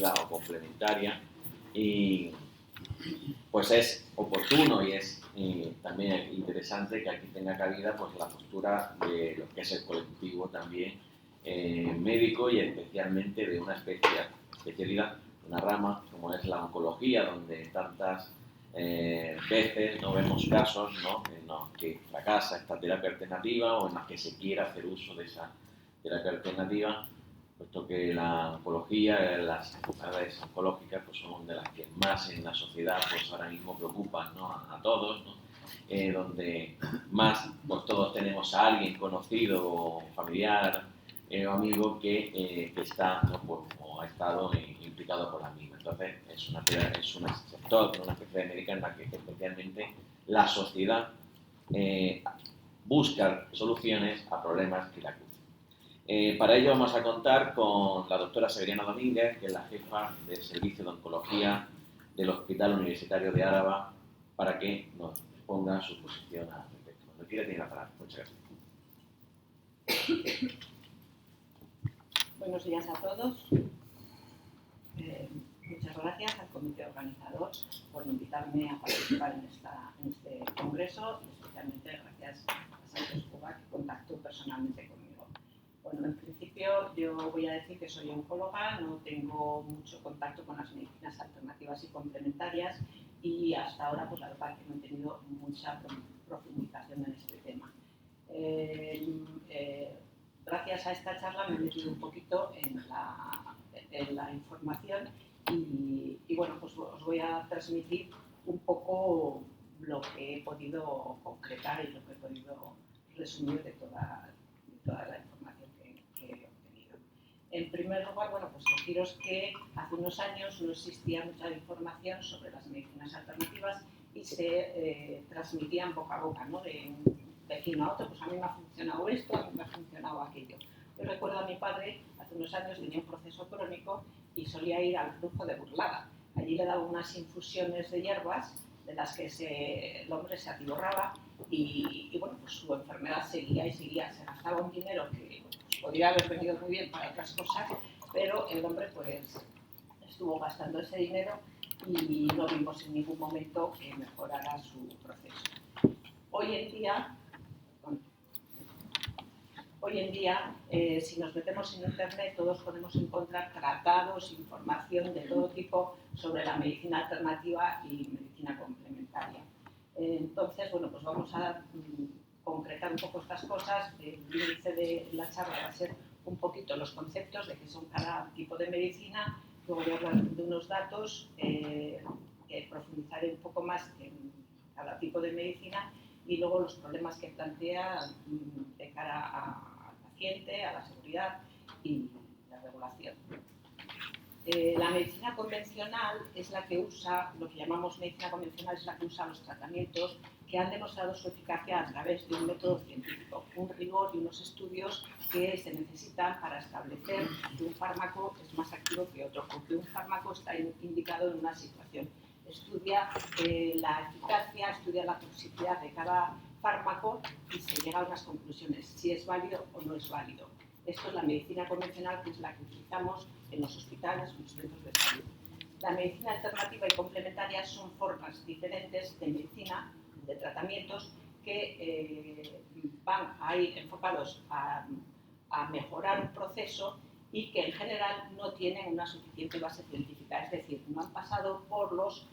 alternativa o complementaria, y pues es oportuno y es también interesante que aquí tenga cabida pues la postura de lo que es el colectivo también médico, y especialmente de una especialidad, una rama como es la oncología, donde tantas veces no vemos casos, ¿no?, en los que fracasa esta terapia alternativa o en los que se quiera hacer uso de esa terapia alternativa, puesto que la oncología, las enfermedades oncológicas, pues son de las que más en la sociedad pues ahora mismo preocupan, ¿no?, a todos, ¿no? Donde más pues todos tenemos a alguien conocido o familiar o amigo que está, ¿no?, pues, o ha estado implicado por la misma. Entonces es un sector, una especialidad médica en la que especialmente la sociedad busca soluciones a problemas que la cruzan. Para ello vamos a contar con la doctora Severiana Domínguez, que es la jefa del Servicio de Oncología del Hospital Universitario de Álava, para que nos ponga su posición al respecto. Cuando quiera tiene la palabra. Muchas gracias. Buenos días a todos. Muchas gracias al comité organizador por invitarme a participar en este congreso, y especialmente gracias a Sánchez Cuba, que contactó personalmente conmigo. Bueno, en principio yo voy a decir que soy oncóloga, no tengo mucho contacto con las medicinas alternativas y complementarias, y hasta ahora pues la verdad que no he tenido mucha profundización en este tema. Gracias a esta charla me he metido un poquito en la información y bueno, pues os voy a transmitir un poco lo que he podido concretar y lo que he podido resumir de toda la información que he obtenido. En primer lugar, bueno, pues deciros que hace unos años no existía mucha información sobre las medicinas alternativas y se transmitían boca a boca, ¿no?, de un vecino a otro, pues a mí me ha funcionado esto, a mí me ha funcionado aquello. Yo recuerdo a mi padre, hace unos años tenía un proceso crónico y solía ir al Brujo de Burlada. Allí le daban unas infusiones de hierbas de las que el hombre se atiborraba y bueno, pues su enfermedad seguía y seguía. Se gastaba un dinero que pues, podría haber venido muy bien para otras cosas, pero el hombre pues estuvo gastando ese dinero y no vimos en ningún momento que mejorara su proceso. Hoy en día, si nos metemos en internet, todos podemos encontrar tratados, información de todo tipo sobre la medicina alternativa y medicina complementaria. Entonces, bueno, pues vamos a concretar un poco estas cosas. El índice de la charla va a ser un poquito los conceptos de qué son cada tipo de medicina. Luego voy a hablar de unos datos que profundizaré un poco más en cada tipo de medicina, y luego los problemas que plantea de cara al paciente, a la seguridad y la regulación. La medicina convencional es la que usa, lo que llamamos medicina convencional es la que usa los tratamientos que han demostrado su eficacia a través de un método científico, un rigor y unos estudios que se necesitan para establecer que un fármaco es más activo que otro, o que un fármaco está indicado en una situación. Estudia la eficacia, estudia la toxicidad de cada fármaco y se llega a unas conclusiones, si es válido o no es válido. Esto es la medicina convencional, que es la que utilizamos en los hospitales, en los centros de salud. La medicina alternativa y complementaria son formas diferentes de medicina, de tratamientos, que van ahí enfocados a mejorar un proceso y que en general no tienen una suficiente base científica, es decir, no han pasado por los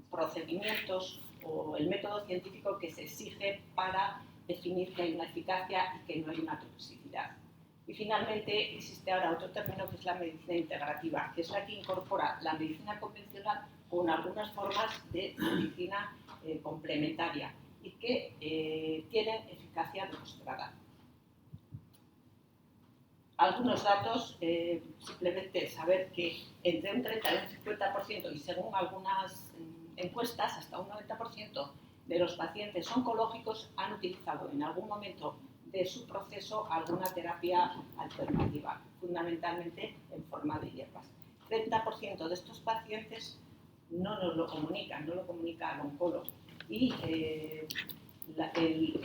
procedimientos o el método científico que se exige para definir que hay una eficacia y que no hay una toxicidad. Y finalmente existe ahora otro término que es la medicina integrativa, que es la que incorpora la medicina convencional con algunas formas de medicina complementaria y que tienen eficacia demostrada. Algunos datos, simplemente saber que entre un 30 y un 50%, y según algunas encuestas, hasta un 90% de los pacientes oncológicos han utilizado en algún momento de su proceso alguna terapia alternativa, fundamentalmente en forma de hierbas. 30% de estos pacientes no nos lo comunican, no lo comunica al oncólogo. Y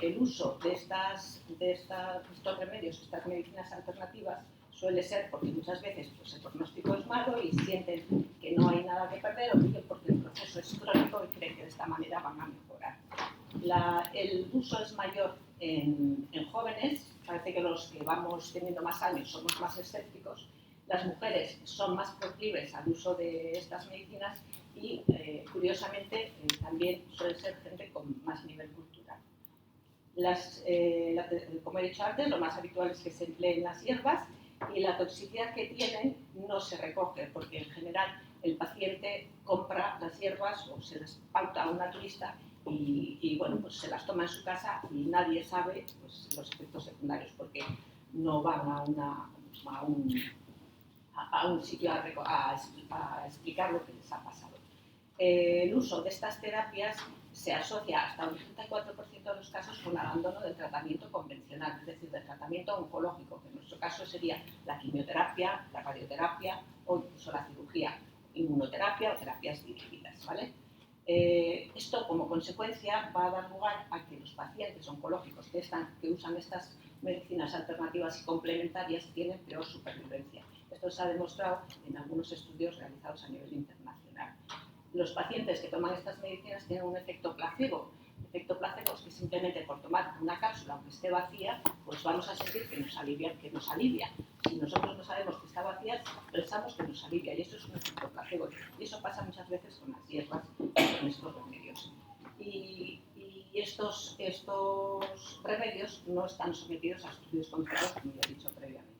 el uso de estos remedios, estas medicinas alternativas, Suele ser porque muchas veces pues, el pronóstico es malo y sienten que no hay nada que perder o bien porque el proceso es crónico y creen que de esta manera van a mejorar. El uso es mayor en jóvenes, parece que los que vamos teniendo más años somos más escépticos. Las mujeres son más proclives al uso de estas medicinas y, curiosamente, también suele ser gente con más nivel cultural. Como he dicho antes, lo más habitual es que se empleen las hierbas y la toxicidad que tienen no se recoge porque en general el paciente compra las hierbas o se las pauta a un naturista y bueno, pues se las toma en su casa y nadie sabe pues, los efectos secundarios porque no van a un sitio a explicar lo que les ha pasado. El uso de estas terapias se asocia hasta un 34% de los casos con abandono del tratamiento convencional, es decir, del tratamiento oncológico, que en nuestro caso sería la quimioterapia, la radioterapia o incluso la cirugía, inmunoterapia o terapias dirigidas, ¿vale? Esto, como consecuencia, va a dar lugar a que los pacientes oncológicos que usan estas medicinas alternativas y complementarias tienen peor supervivencia. Esto se ha demostrado en algunos estudios realizados a nivel internacional. Los pacientes que toman estas medicinas tienen un efecto placebo. El efecto placebo es que simplemente por tomar una cápsula, aunque esté vacía, pues vamos a sentir que nos alivia. Si nosotros no sabemos que está vacía, pensamos que nos alivia y eso es un efecto placebo. Y eso pasa muchas veces con las hierbas y con estos remedios. Y estos remedios no están sometidos a estudios controlados, como ya he dicho previamente.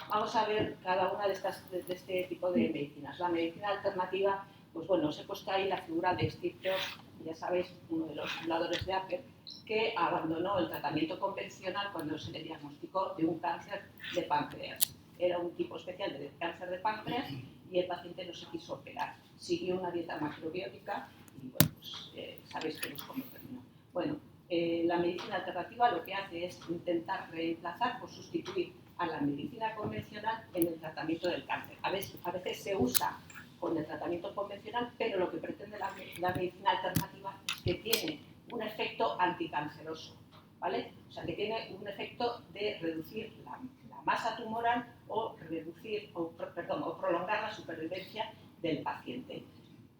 Vamos a ver cada una de este tipo de medicinas. La medicina alternativa, pues bueno, os he puesto ahí la figura de Steve Jobs, ya sabéis, uno de los fundadores de Apple, que abandonó el tratamiento convencional cuando se le diagnosticó de un cáncer de páncreas. Era un tipo especial de cáncer de páncreas y el paciente no se quiso operar. Siguió una dieta macrobiótica y bueno, pues sabéis cómo terminó. Bueno, la medicina alternativa lo que hace es intentar reemplazar o sustituir a la medicina convencional en el tratamiento del cáncer. A veces se usa con el tratamiento convencional, pero lo que pretende la medicina alternativa es que tiene un efecto anticanceroso, ¿vale? O sea, que tiene un efecto de reducir la masa tumoral o prolongar la supervivencia del paciente.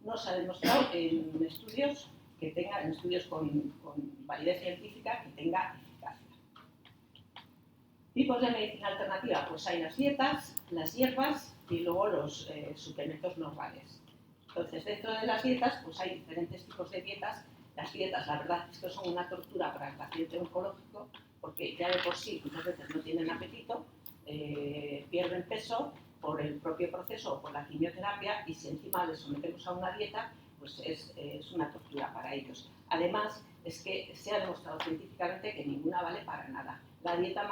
No se ha demostrado en estudios con validez científica que tenga eficacia. Tipos de medicina alternativa, pues hay las dietas, las hierbas y luego los suplementos normales. Entonces, dentro de las dietas, pues hay diferentes tipos de dietas. Las dietas, la verdad, es que son una tortura para el paciente oncológico, porque ya de por sí muchas veces no tienen apetito, pierden peso por el propio proceso o por la quimioterapia, y si encima les sometemos a una dieta, pues es una tortura para ellos. Además, es que se ha demostrado científicamente que ninguna vale para nada. La dieta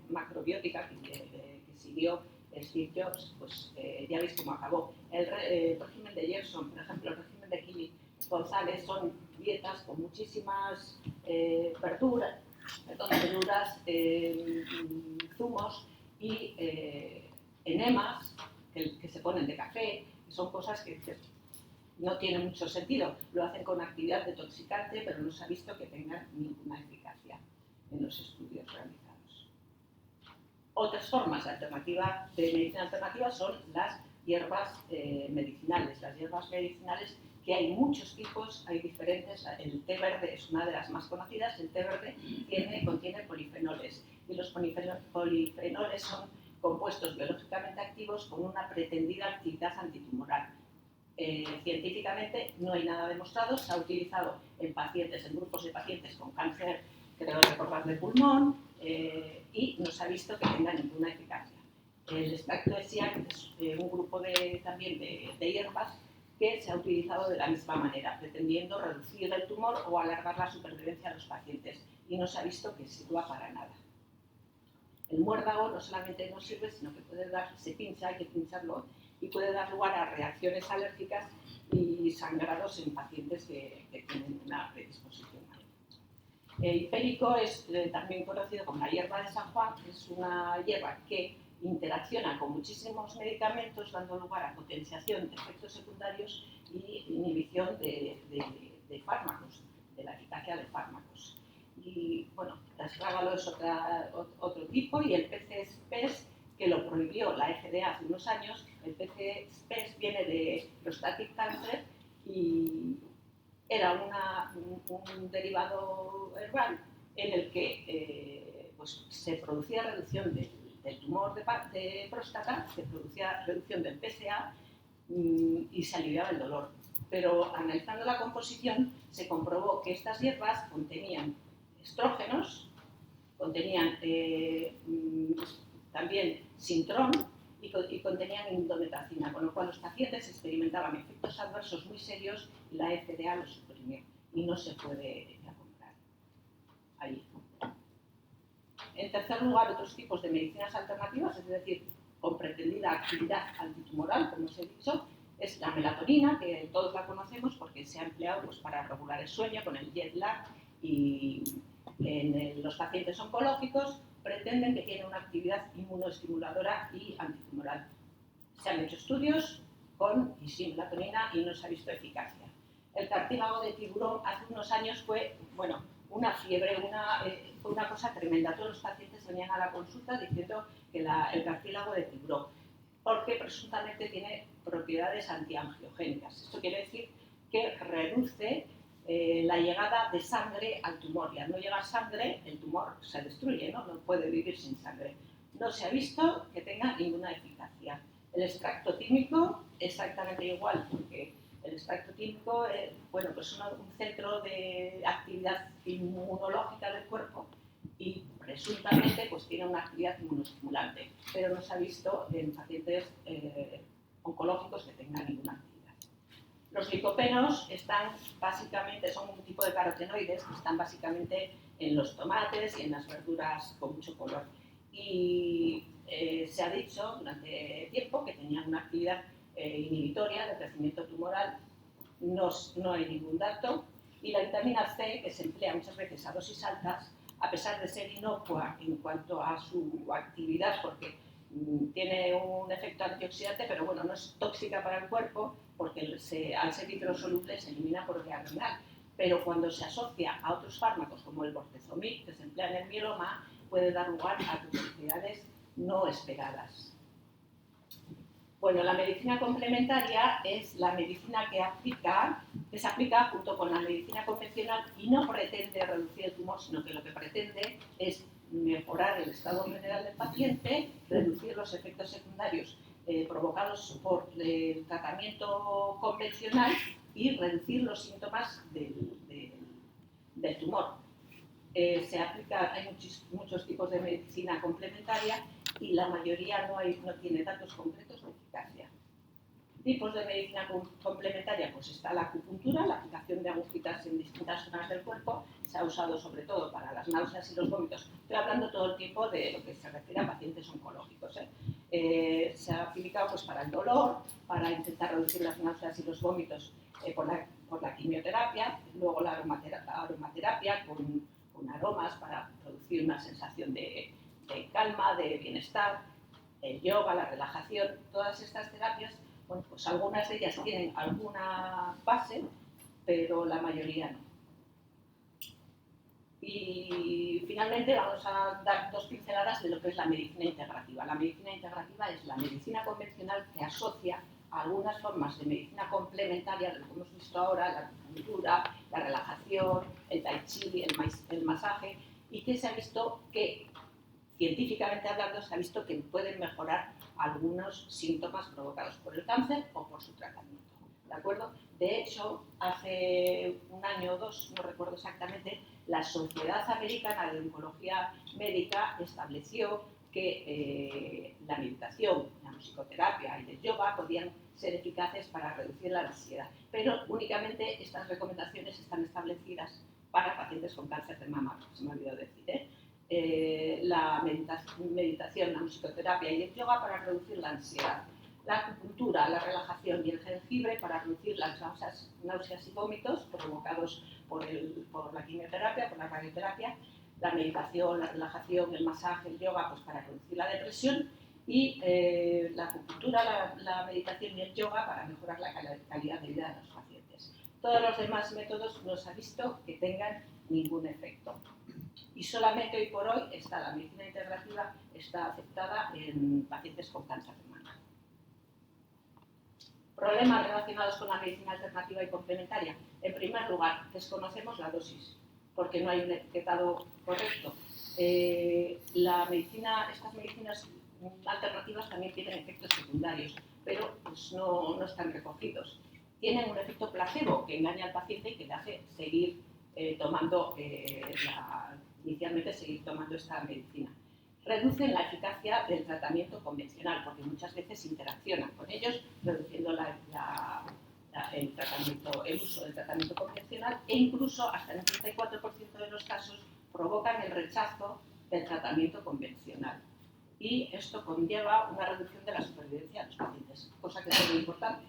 macrobiótica que siguió Steve Jobs, pues ya veis cómo acabó. El régimen de Gerson, por ejemplo, el régimen de Gili González, son dietas con muchísimas verduras, zumos y enemas que se ponen de café, que son cosas que no tienen mucho sentido. Lo hacen con actividad detoxicante, pero no se ha visto que tengan ninguna eficacia en los estudios realizados. Otras formas de medicina alternativa son las hierbas medicinales. Las hierbas medicinales, que hay muchos tipos, hay diferentes. El té verde es una de las más conocidas. El té verde contiene polifenoles y los polifenoles son compuestos biológicamente activos con una pretendida actividad antitumoral. Científicamente no hay nada demostrado. Se ha utilizado en grupos de pacientes con cáncer, creo recordar, de pulmón, y no se ha visto que tenga ninguna eficacia. El extracto de SIAC es un grupo también de hierbas que se ha utilizado de la misma manera, pretendiendo reducir el tumor o alargar la supervivencia de los pacientes, y no se ha visto que sirva para nada. El muérdago no solamente no sirve, sino que se pincha, hay que pincharlo, y puede dar lugar a reacciones alérgicas y sangrados en pacientes que tienen una predisposición. El hipérico es también conocido como la hierba de San Juan, es una hierba que interacciona con muchísimos medicamentos, dando lugar a potenciación de efectos secundarios y inhibición de fármacos, de la eficacia de fármacos. Y bueno, el astrágalo es otro tipo, y el PCP que lo prohibió la FDA hace unos años. El PCP viene de prostatic cancer y era un derivado herbal en el que pues, se producía reducción del tumor de próstata, se producía reducción del PSA y se aliviaba el dolor. Pero analizando la composición se comprobó que estas hierbas contenían estrógenos, contenían también sintrón y contenían indometacina, con lo cual los pacientes experimentaban efectos adversos muy serios y la FDA los suprimió y no se puede comprar ahí. En tercer lugar, otros tipos de medicinas alternativas, es decir, con pretendida actividad antitumoral, como os he dicho, es la melatonina, que todos la conocemos porque se ha empleado pues, para regular el sueño con el jet lag, y en los pacientes oncológicos pretenden que tiene una actividad inmunoestimuladora y antitumoral. Se han hecho estudios con y sin melatonina y no se ha visto eficacia. El cartílago de tiburón hace unos años fue, bueno, una fiebre, fue una cosa tremenda. Todos los pacientes venían a la consulta diciendo que el cartílago de tiburón, porque presuntamente tiene propiedades antiangiogénicas. Esto quiere decir que reduce la llegada de sangre al tumor. Y al no llegar sangre, el tumor se destruye, ¿no? No puede vivir sin sangre. No se ha visto que tenga ninguna eficacia. El extracto tímico, exactamente igual, porque el extracto tímico bueno, pues es un centro de actividad inmunológica del cuerpo y presuntamente pues, tiene una actividad inmunoestimulante, pero no se ha visto en pacientes oncológicos que tengan ninguna actividad. Los licopenos están básicamente, son un tipo de carotenoides que están básicamente en los tomates y en las verduras con mucho color. Y se ha dicho durante tiempo que tenían una actividad inhibitoria de crecimiento tumoral. No hay ningún dato. Y la vitamina C, que se emplea muchas veces a dosis altas, a pesar de ser inocua en cuanto a su actividad, porque tiene un efecto antioxidante, pero bueno, no es tóxica para el cuerpo, porque al ser hidrosoluble se elimina por vía renal. Pero cuando se asocia a otros fármacos, como el bortezomib, que se emplea en el mieloma, puede dar lugar a toxicidades no esperadas. Bueno, la medicina complementaria es la medicina que se aplica junto con la medicina convencional y no pretende reducir el tumor, sino que lo que pretende es mejorar el estado general del paciente, reducir los efectos secundarios provocados por el tratamiento convencional y reducir los síntomas del tumor. Se aplica, hay muchos tipos de medicina complementaria y la mayoría no tiene datos concretos de eficacia. Tipos de medicina complementaria, pues está la acupuntura, la aplicación de agujitas en distintas zonas del cuerpo. Se ha usado sobre todo para las náuseas y los vómitos. Estoy hablando todo el tiempo de lo que se refiere a pacientes oncológicos. Se ha aplicado pues, para el dolor, para intentar reducir las náuseas y los vómitos por la quimioterapia, luego la aromaterapia con aromas para producir una sensación de calma, de bienestar, el yoga, la relajación. Todas estas terapias, bueno, pues algunas de ellas tienen alguna base, pero la mayoría no. Y finalmente vamos a dar dos pinceladas de lo que es la medicina integrativa. La medicina integrativa es la medicina convencional que asocia a algunas formas de medicina complementaria de lo que hemos visto ahora, la acupuntura, la relajación, el tai chi, el masaje, y que se ha visto que, científicamente hablando, se ha visto que pueden mejorar algunos síntomas provocados por el cáncer o por su tratamiento. ¿De acuerdo? De hecho, hace un año o dos, no recuerdo exactamente, la Sociedad Americana de Oncología Médica estableció que la meditación, la musicoterapia y el yoga podían ser eficaces para reducir la ansiedad. Pero únicamente estas recomendaciones están establecidas para pacientes con cáncer de mama, se me ha olvidado decir. La meditación, la musicoterapia y el yoga para reducir la ansiedad. La acupuntura, la relajación y el jengibre para reducir las náuseas y vómitos provocados por la quimioterapia, por la radioterapia. La meditación, la relajación, el masaje, el yoga, pues para reducir la depresión. Y la acupuntura, la meditación y el yoga para mejorar la calidad de vida de los pacientes. Todos los demás métodos no se ha visto que tengan ningún efecto. Y solamente hoy por hoy la medicina integrativa está aceptada en pacientes con cáncer de mama. Problemas relacionados con la medicina alternativa y complementaria. En primer lugar, desconocemos la dosis, porque no hay un etiquetado correcto. Estas medicinas alternativas también tienen efectos secundarios, pero pues, no están recogidos. Tienen un efecto placebo que engaña al paciente y que le hace seguir inicialmente seguir tomando esta medicina. Reducen la eficacia del tratamiento convencional, porque muchas veces interaccionan con ellos, reduciendo el uso del tratamiento convencional, e incluso hasta el 34% de los casos provocan el rechazo del tratamiento convencional. Y esto conlleva una reducción de la supervivencia de los pacientes, cosa que es muy importante,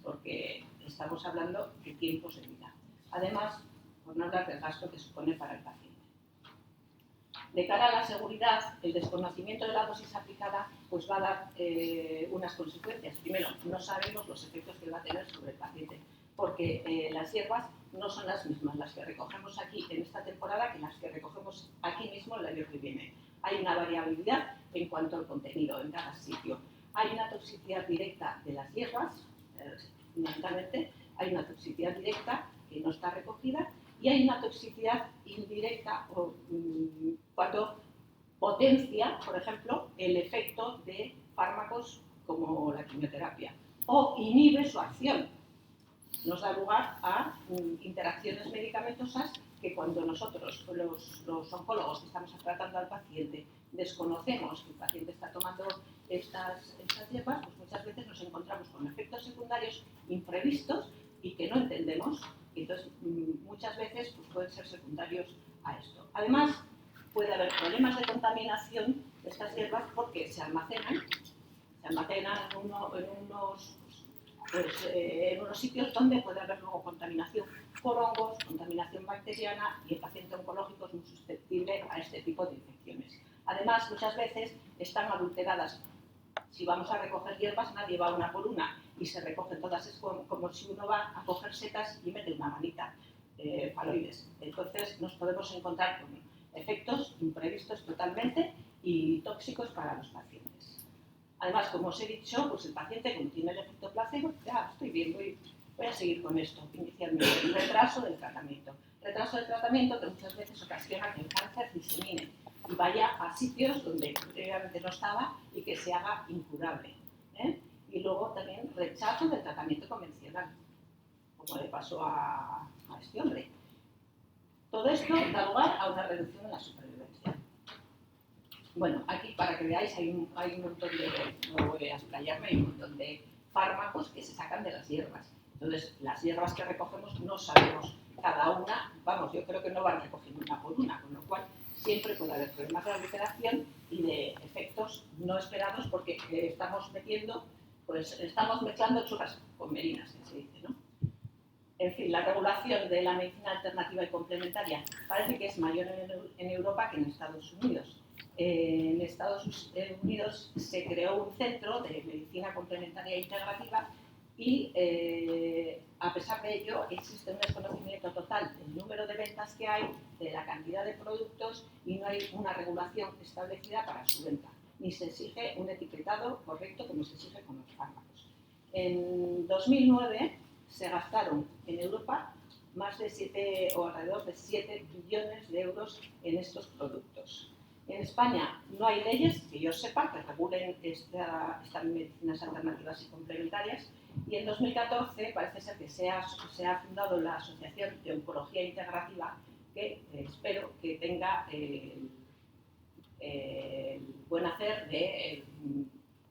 porque estamos hablando de tiempos de vida. Además, por no hablar del gasto que supone para el paciente. De cara a la seguridad, el desconocimiento de la dosis aplicada pues va a dar unas consecuencias. Primero, no sabemos los efectos que va a tener sobre el paciente, porque las hierbas no son las mismas las que recogemos aquí en esta temporada que las que recogemos aquí mismo el año que viene. Hay una variabilidad en cuanto al contenido en cada sitio. Hay una toxicidad directa de las hierbas, fundamentalmente, hay una toxicidad directa que no está recogida, y hay una toxicidad indirecta cuando potencia, por ejemplo, el efecto de fármacos como la quimioterapia o inhibe su acción. Nos da lugar a interacciones medicamentosas que cuando nosotros, los oncólogos que estamos tratando al paciente, desconocemos que el paciente está tomando estas hierbas, pues muchas veces nos encontramos con efectos secundarios imprevistos y que no entendemos. Entonces, muchas veces pues, pueden ser secundarios a esto. Además, puede haber problemas de contaminación de estas hierbas porque se almacenan en unos sitios donde puede haber luego contaminación por hongos, contaminación bacteriana, y el paciente oncológico es muy susceptible a este tipo de infecciones. Además, muchas veces están adulteradas. Si vamos a recoger hierbas, nadie va una por una y se recogen todas. Es como si uno va a coger setas y mete una manita, faloides. Entonces nos podemos encontrar con efectos imprevistos totalmente y tóxicos para los pacientes. Además, como os he dicho, pues el paciente, como tiene el efecto placebo, ya estoy bien, voy a seguir con esto inicialmente. El retraso del tratamiento. Retraso del tratamiento que muchas veces ocasiona que el cáncer disemine y vaya a sitios donde previamente no estaba y que se haga incurable. Y luego también rechazo del tratamiento convencional, como le pasó a este hombre. Todo esto da lugar a una reducción de la supervivencia. Bueno, aquí para que veáis hay un montón no voy a explayarme, hay un montón de fármacos que se sacan de las hierbas. Entonces, las hierbas que recogemos no sabemos cada una, vamos, yo creo que no van recogiendo una por una, con lo cual siempre puede haber problemas de adulteración y de efectos no esperados porque estamos mezclando churras con merinas, que se dice, ¿no? En fin, la regulación de la medicina alternativa y complementaria parece que es mayor en Europa que en Estados Unidos. En Estados Unidos se creó un centro de medicina complementaria e integrativa y, a pesar de ello, existe un desconocimiento total del número de ventas que hay, de la cantidad de productos, y no hay una regulación establecida para su venta, ni se exige un etiquetado correcto como se exige con los fármacos. En 2009 se gastaron en Europa más de alrededor de 7 billones de euros en estos productos. En España no hay leyes que yo sepa que regulen estas medicinas alternativas y complementarias, y en 2014 parece ser que se ha fundado la Asociación de Oncología Integrativa, que espero que tenga el buen hacer de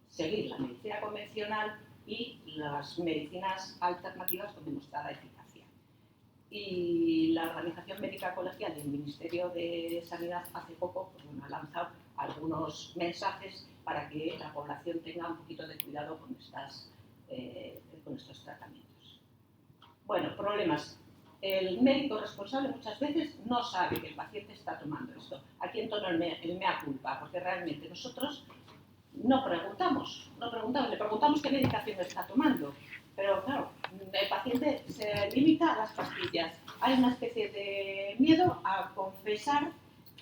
seguir la medicina convencional y las medicinas alternativas con demostrada eficacia. Y la Organización Médica Colegial del Ministerio de Sanidad hace poco ha lanzado algunos mensajes para que la población tenga un poquito de cuidado con estos tratamientos. Bueno, problemas. El médico responsable muchas veces no sabe que el paciente está tomando esto. Aquí entono el mea culpa, porque realmente nosotros no preguntamos, le preguntamos qué medicación está tomando, pero claro, el paciente se limita a las pastillas. Hay una especie de miedo a confesar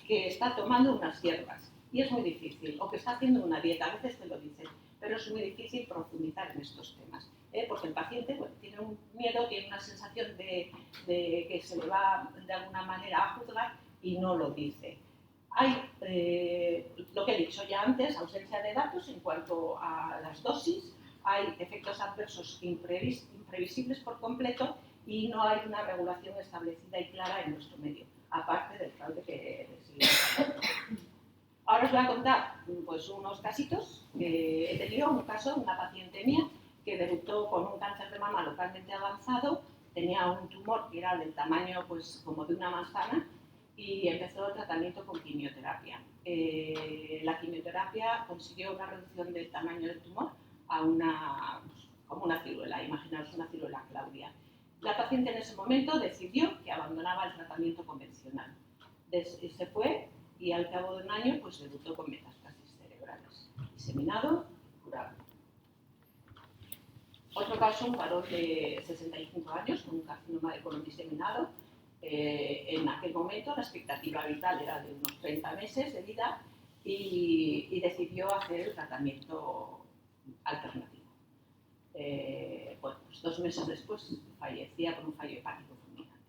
que está tomando unas hierbas y es muy difícil, o que está haciendo una dieta, a veces te lo dicen, pero es muy difícil profundizar en estos temas, porque el paciente tiene un miedo, tiene una sensación de que se le va de alguna manera a juzgar y no lo dice. Hay, lo que he dicho ya antes, ausencia de datos en cuanto a las dosis, hay efectos adversos imprevisibles por completo y no hay una regulación establecida y clara en nuestro medio, aparte del fraude que seguimos hablando. Ahora os voy a contar pues, unos casitos. He tenido un caso de una paciente mía que debutó con un cáncer de mama localmente avanzado, tenía un tumor que era del tamaño pues, como de una manzana y empezó el tratamiento con quimioterapia. La quimioterapia consiguió una reducción del tamaño del tumor a como una ciruela, imaginaos una ciruela Claudia. La paciente en ese momento decidió que abandonaba el tratamiento convencional. Se fue y al cabo de un año pues debutó con metástasis cerebrales. Diseminado, curado. Otro caso, un varón de 65 años con un carcinoma de colon diseminado. En aquel momento la expectativa vital era de unos 30 meses de vida y decidió hacer el tratamiento alternativo. Bueno, pues 2 meses después fallecía con un fallo hepático fulminante.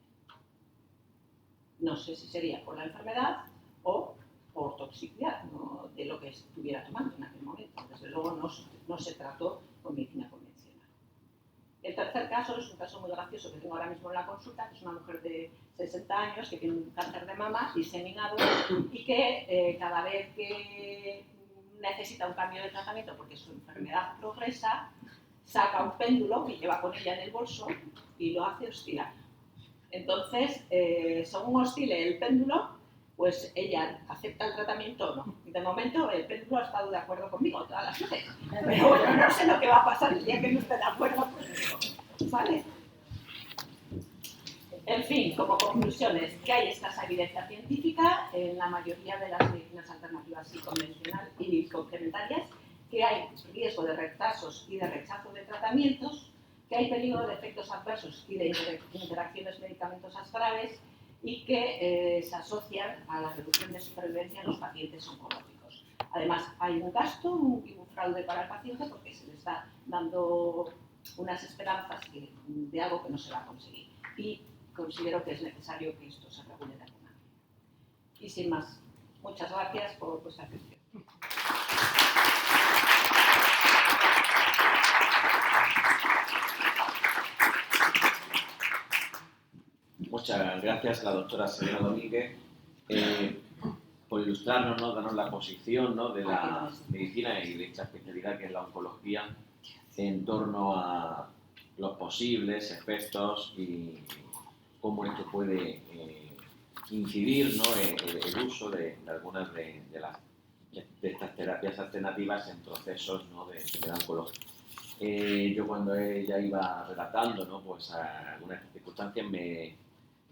No sé si sería por la enfermedad o por toxicidad, ¿no?, de lo que estuviera tomando en aquel momento. Desde luego no se trató con medicina convencional. El tercer caso es un caso muy gracioso que tengo ahora mismo en la consulta, que es una mujer de 60 años que tiene un cáncer de mama diseminado y que cada vez que necesita un cambio de tratamiento porque su enfermedad progresa, saca un péndulo que lleva con ella en el bolso y lo hace oscilar. Entonces, según oscile el péndulo, pues ella acepta el tratamiento o no. De momento, el péndulo ha estado de acuerdo conmigo todas las veces. Pero bueno, no sé lo que va a pasar el día que no esté de acuerdo conmigo. ¿Vale? En fin, como conclusiones, que hay escasa evidencia científica en la mayoría de las medicinas alternativas y convencionales y complementarias, que hay riesgo de retrasos y de rechazo de tratamientos, que hay peligro de efectos adversos y de interacciones medicamentosas graves y que se asocian a la reducción de supervivencia en los pacientes oncológicos. Además, hay un gasto y un fraude para el paciente porque se le está dando unas esperanzas de algo que no se va a conseguir. Y considero que es necesario que esto se regule de alguna manera. Y sin más, muchas gracias por vuestra atención. Muchas gracias a la doctora Selena Domínguez por ilustrarnos, ¿no?, darnos la posición, ¿no?, de la medicina y de esta especialidad que es la oncología en torno a los posibles efectos y cómo esto puede incidir, ¿no?, en el uso de algunas de estas terapias alternativas en procesos, ¿no?, de enfermedad oncológica. Yo cuando ella iba relatando, ¿no?, pues a algunas circunstancias me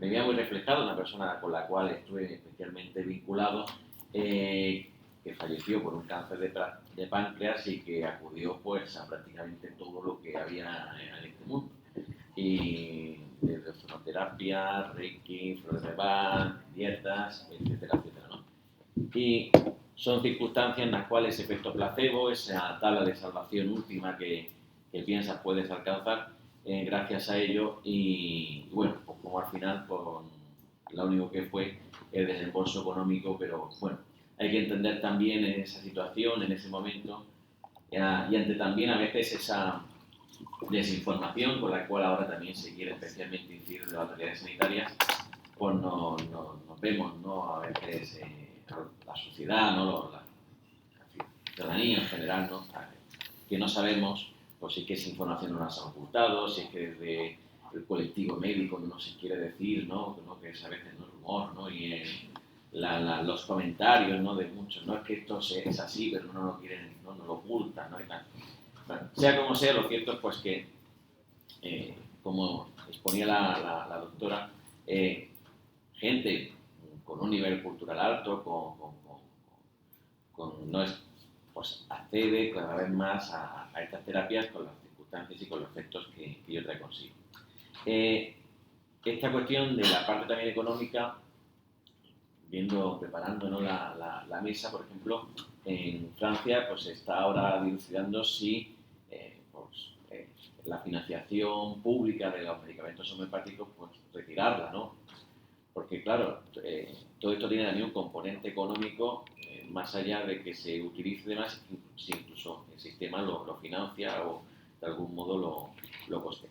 veía muy reflejado, una persona con la cual estuve especialmente vinculado, que falleció por un cáncer de páncreas y que acudió pues a prácticamente todo lo que había en este mundo. Y desde fonoterapia, reiki, flores de Bach, dietas, etcétera, etcétera, ¿no? Y son circunstancias en las cuales efecto placebo, esa tabla de salvación última que piensas puedes alcanzar, gracias a ello y bueno, pues como al final con lo único que fue el desembolso económico, pero bueno, hay que entender también en esa situación, en ese momento, y ante también a veces esa desinformación con la cual ahora también se quiere especialmente incidir de las autoridades sanitarias, pues nos vemos, ¿no?, a veces la sociedad, ¿no?, la ciudadanía en general, ¿no?, que no sabemos pues si es que esa información no nos han ocultado, si es que desde el colectivo médico no se quiere decir, ¿no?, que es a veces no es rumor, ¿no?, y los comentarios, ¿no?, de muchos, no es que esto es así, pero no lo quieren, no lo ocultan, ¿no?, y tal. Bueno, sea como sea, lo cierto es pues que, como exponía la doctora, gente con un nivel cultural alto, no es, pues accede cada vez más a estas terapias con las circunstancias y con los efectos que yo trae consigo. Esta cuestión de la parte también económica preparando, ¿no?, la mesa, por ejemplo, en Francia pues se está ahora dilucidando si la financiación pública de los medicamentos homeopáticos, pues retirarla, ¿no? Porque claro, todo esto tiene también un componente económico, más allá de que se utilice más, si incluso el sistema lo financia o de algún modo lo coste.